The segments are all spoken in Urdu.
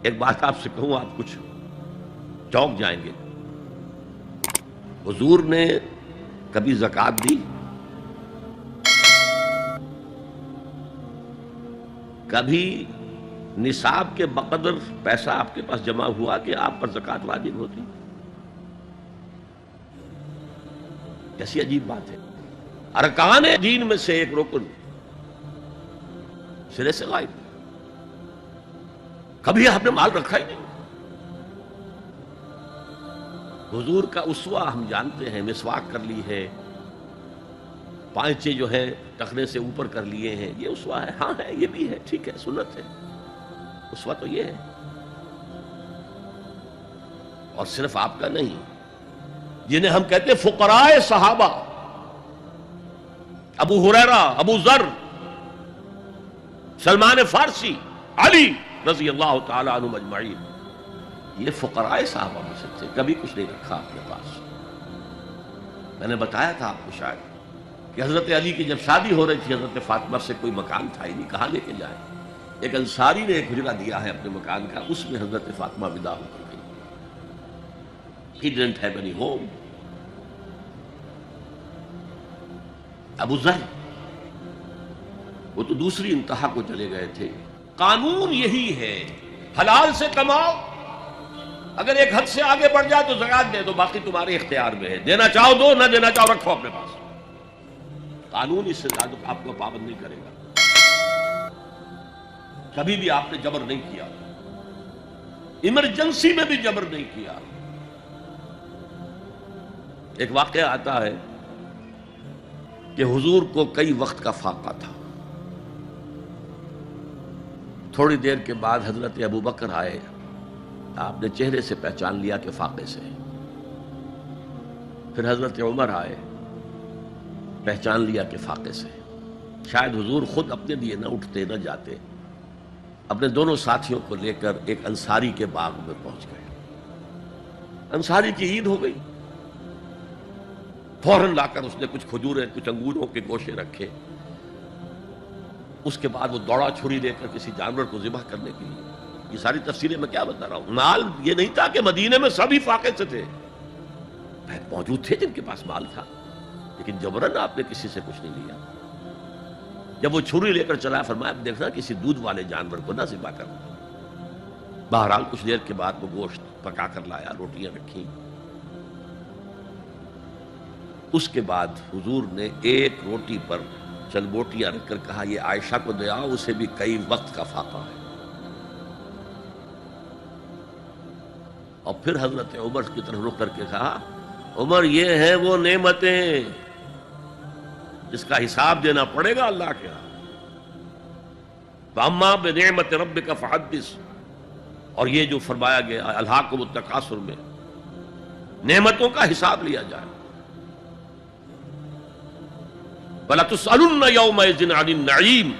ایک بات آپ سے کہوں، آپ کچھ چونک جائیں گے. حضور نے کبھی زکوٰۃ دی؟ کبھی نصاب کے بقدر پیسہ آپ کے پاس جمع ہوا کہ آپ پر زکوٰۃ واجب ہوتی؟ کیسی عجیب بات ہے. ارکان دین میں سے ایک رکن سرے سے غائب. کبھی آپ نے مال رکھا ہی نہیں. حضور کا اسوہ ہم جانتے ہیں، مسواک کر لی ہے، پائچے جو ہیں ٹخنے سے اوپر کر لیے ہیں، یہ اسوہ ہے. ہاں ہے، یہ بھی ہے، ٹھیک ہے، سنت ہے. اسوہ تو یہ ہے. اور صرف آپ کا نہیں، جنہیں ہم کہتے ہیں فقراء صحابہ، ابو ہریرہ، ابو ذر، سلمان فارسی، علی رضی اللہ تعالی عنہم اجمعین، یہ فقراء صحابہ میں سے تھے. کبھی کچھ نہیں رکھا اپنے پاس. میں نے بتایا تھا آپ کو شاید کہ حضرت علی کی جب شادی ہو رہی تھی حضرت فاطمہ سے، کوئی مکان تھا ہی نہیں، کہاں لے کے جائیں. ایک انصاری نے ایک حجرہ دیا ہے اپنے مکان کا، اس میں حضرت فاطمہ ودا ہو کر گئی. He didn't have any home. ابو ذر وہ تو دوسری انتہا کو چلے گئے تھے. قانون یہی ہے، حلال سے کماؤ، اگر ایک حد سے آگے بڑھ جائے تو زکوٰۃ دے دو، باقی تمہارے اختیار میں ہے. دینا چاہو دو، نہ دینا چاہو رکھو اپنے پاس. قانون اس سے زیادہ آپ کو پابند نہیں کرے گا. کبھی بھی آپ نے جبر نہیں کیا، ایمرجنسی میں بھی جبر نہیں کیا. ایک واقعہ آتا ہے کہ حضور کو کئی وقت کا فاقہ تھا. تھوڑی دیر کے بعد حضرت ابو بکر آئے. آپ نے چہرے سے پہچان لیا کہ فاقے سے. پھر حضرت عمر آئے، پہچان لیا کہ فاقے سے. شاید حضور خود اپنے لیے نہ اٹھتے نہ جاتے، اپنے دونوں ساتھیوں کو لے کر ایک انصاری کے باغ میں پہنچ گئے. انصاری کی عید ہو گئی. فوراً لا کر اس نے کچھ کھجوریں، کچھ انگوروں کے گوشے رکھے. اس کے بعد وہ دوڑا چھری لے کر کسی جانور کو ذبح کرنے کے لیے. یہ ساری تفصیلیں میں کیا بتا رہا ہوں. مال یہ نہیں تھا کہ مدینے میں سبھی فاقے سے تھے، موجود تھے جن کے پاس مال تھا، لیکن جبراً آپ نے کسی سے کچھ نہیں لیا. جب وہ چھری لے کر چلا، فرمایا دیکھنا کسی دودھ والے جانور کو نہ ذبح کرنا. بہرحال کچھ دیر کے بعد وہ گوشت پکا کر لایا، روٹیاں رکھیں. اس کے بعد حضور نے ایک روٹی پر چند بوٹیاں رکھ کر کہا یہ عائشہ کو دے آؤ، اسے بھی کئی وقت کا فاقہ ہے. اور پھر حضرت عمر کی طرف رخ کر کے کہا عمر یہ ہیں وہ نعمتیں جس کا حساب دینا پڑے گا اللہ کے ہاں. فَأَمَّا بِنِعْمَةِ رَبِّكَ فَحَدِّثْ. اور یہ جو فرمایا گیا الہاکم التکاثر میں، نعمتوں کا حساب لیا جائے. وَلَتُسْأَلُنَّ يَوْمَئِذٍ عَنِ النَّعِيمِ.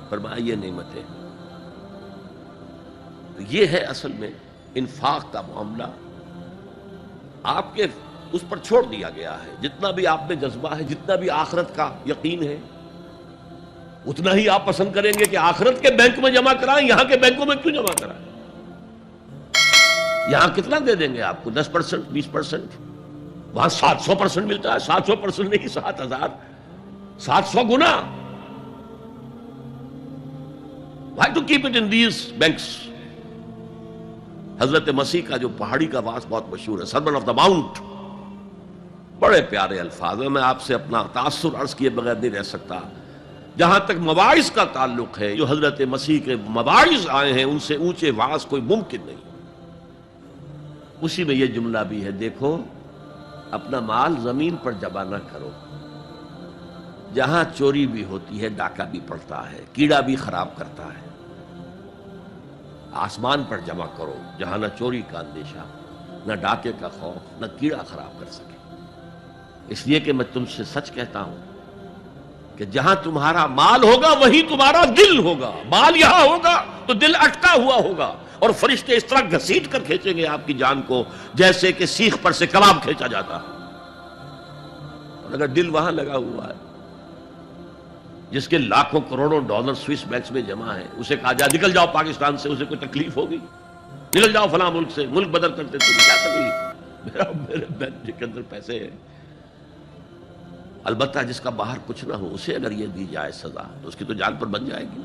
فرمایا یہ نعمتیں. یہ ہے اصل میں انفاق کا معاملہ. آپ کے اس پر چھوڑ دیا گیا ہے. جتنا بھی آپ میں جذبہ ہے، جتنا بھی آخرت کا یقین ہے، اتنا ہی آپ پسند کریں گے کہ آخرت کے بینک میں جمع کرائیں. یہاں کے بینکوں میں کیوں جمع کرائیں؟ یہاں کتنا دے دیں گے آپ کو؟ 10%، 20%. وہاں 700% ملتا ہے. 700% نہیں، 7000، 700 گنا. Why to keep it in these banks? حضرت مسیح کا جو پہاڑی کا واس بہت مشہور ہے، سرمن آف دا ماؤنٹ. بڑے پیارے الفاظ ہیں. میں آپ سے اپنا تاثر عرض کیے بغیر نہیں رہ سکتا. جہاں تک مواعظ کا تعلق ہے، جو حضرت مسیح کے مواعظ آئے ہیں، ان سے اونچے واعظ کوئی ممکن نہیں. اسی میں یہ جملہ بھی ہے، دیکھو اپنا مال زمین پر جمع نہ کرو. جہاں چوری بھی ہوتی ہے ڈاکہ بھی پڑتا ہے، کیڑا بھی خراب کرتا ہے. آسمان پر جمع کرو جہاں نہ چوری کا اندیشہ، نہ ڈاکے کا خوف، نہ کیڑا خراب کر سکے. اس لیے کہ میں تم سے سچ کہتا ہوں کہ جہاں تمہارا مال ہوگا وہیں تمہارا دل ہوگا. مال یہاں ہوگا تو دل اٹکا ہوا ہوگا، اور فرشتے اس طرح گھسیٹ کر کھینچیں گے آپ کی جان کو جیسے کہ سیخ پر سے کباب کھینچا جاتا ہے. اور اگر دل وہاں لگا ہوا ہے جس کے لاکھوں کروڑوں ڈالر سوئس بینکس میں جمع ہیں، اسے کہا جائے نکل جاؤ پاکستان سے، اسے کوئی تکلیف ہوگی؟ نکل جاؤ فلاں ملک سے، ملک بدل کرتے تھے، کیا تکلیف؟ میرے بینک کے اندر پیسے ہیں۔ البتہ جس کا باہر کچھ نہ ہو، اسے اگر یہ دی جائے سزا تو اس کی تو جان پر بن جائے گی۔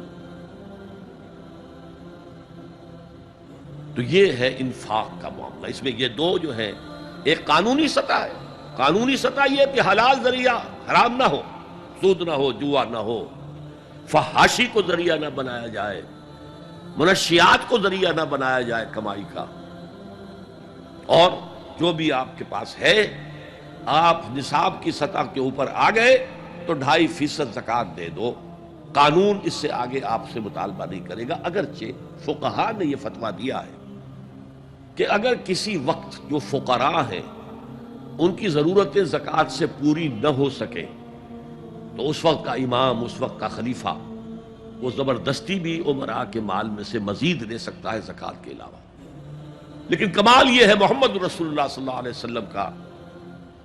تو یہ ہے انفاق کا معاملہ۔ اس میں یہ دو جو ہے، ایک قانونی سطح ہے، قانونی سطح یہ کہ حلال ذریعہ حرام نہ ہو، سود نہ ہو، جوا نہ ہو، فحاشی کو ذریعہ نہ بنایا جائے، منشیات کو ذریعہ نہ بنایا جائے کمائی کا، اور جو بھی آپ کے پاس ہے آپ نصاب کی سطح کے اوپر آ گئے تو 2.5% زکوٰۃ دے دو۔ قانون اس سے آگے آپ سے مطالبہ نہیں کرے گا، اگرچہ فقہاء نے یہ فتویٰ دیا ہے کہ اگر کسی وقت جو فقراء ہیں ان کی ضرورتیں زکوٰۃ سے پوری نہ ہو سکے تو اس وقت کا امام، اس وقت کا خلیفہ، وہ زبردستی بھی امراء کے مال میں سے مزید دے سکتا ہے زکوٰۃ کے علاوہ۔ لیکن کمال یہ ہے محمد رسول اللہ صلی اللہ علیہ وسلم کا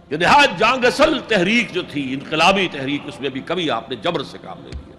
کہ نہایت جان گسل تحریک جو تھی، انقلابی تحریک، اس میں بھی کبھی آپ نے جبر سے کام نہیں لیا۔